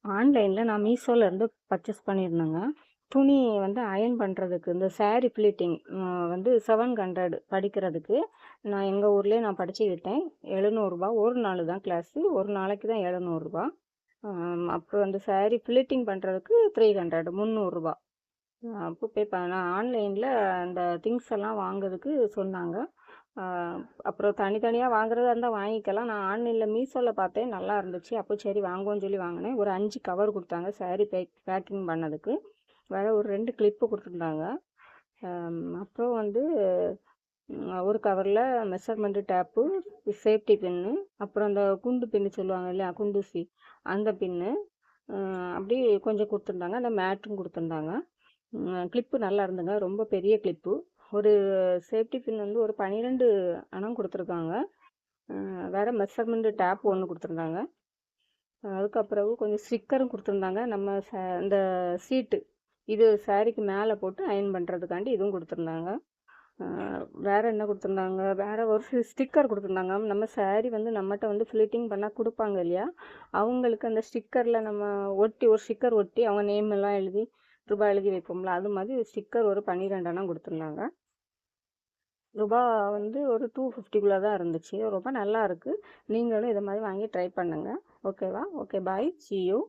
ஆன்லைனில் நான் மீஷோலேருந்து பர்ச்சேஸ் பண்ணியிருந்தேங்க. துணி வந்து அயர்ன் பண்ணுறதுக்கு இந்த சாரீ ஃப்ளீட்டிங் வந்து 700 படிக்கிறதுக்கு நான் எங்கள் ஊர்லேயே நான் படிச்சுக்கிட்டேன். ரூ. 700 ஒரு நாள் தான் கிளாஸு, ஒரு நாளைக்கு தான் ரூ. 700. அப்புறம் அந்த சாரீ ஃப்ளீட்டிங் பண்ணுறதுக்கு 300 300. அப்போ நான் ஆன்லைனில் அந்த திங்ஸ் எல்லாம் வாங்குறதுக்கு சொன்னாங்க. அப்புறம் தனித்தனியாக வாங்குறதா இருந்தால் வாங்கிக்கலாம். நான் ஆன்லைனில் மீஷோவில் பார்த்தேன், நல்லா இருந்துச்சு. அப்போ சரி வாங்குவோன்னு சொல்லி வாங்கினேன். ஒரு 5 கவர் கொடுத்தாங்க சாரீ பேக்கிங் பண்ணதுக்கு. வேறு ஒரு 2 கிளிப்பு கொடுத்துருந்தாங்க. அப்புறம் வந்து ஒரு கவரில் மெஷர்மெண்ட்டு டேப்பு, சேஃப்டி பின்னு, அப்புறம் அந்த குண்டு பின்னு சொல்லுவாங்க இல்லையா, குண்டூசி அந்த பின்னு, அப்படி கொஞ்சம் கொடுத்துருந்தாங்க. அந்த மேட்டும் கொடுத்துருந்தாங்க. கிளிப்பு நல்லா இருந்துங்க, ரொம்ப பெரிய கிளிப்பு. ஒரு சேஃப்டி பின் வந்து ஒரு 12 அணம் கொடுத்துருக்காங்க. வேறு மெஷர்மெண்ட்டு டேப் ஒன்று கொடுத்துருந்தாங்க. அதுக்கப்புறம் கொஞ்சம் ஸ்டிக்கரும் கொடுத்துருந்தாங்க. நம்ம இந்த சீட்டு இது சாரீக்கு மேலே போட்டு அயர்ன் பண்ணுறதுக்காண்டி இதுவும் கொடுத்துருந்தாங்க. வேறு என்ன கொடுத்துருந்தாங்க, வேறு ஒரு ஸ்டிக்கர் கொடுத்துருந்தாங்க. நம்ம சாரீ வந்து நம்மகிட்ட வந்து ஃப்ளிட்டிங் பண்ணால் கொடுப்பாங்க இல்லையா, அவங்களுக்கு அந்த ஸ்டிக்கரில் நம்ம ஒட்டி ஒரு ஸ்டிக்கர் ஒட்டி அவங்க நேம் எல்லாம் எழுதி ரூபாய் எழுதி வைப்போம்ல, அது மாதிரி ஸ்டிக்கர் ஒரு 12 அணம் கொடுத்துருந்தாங்க. ரூபா வந்து ஒரு 250 தான் இருந்துச்சு. ரொம்ப நல்லா இருக்குது. நீங்களும் இதை மாதிரி வாங்கி ட்ரை பண்ணுங்கள். ஓகேவா? Okay, bye, see you.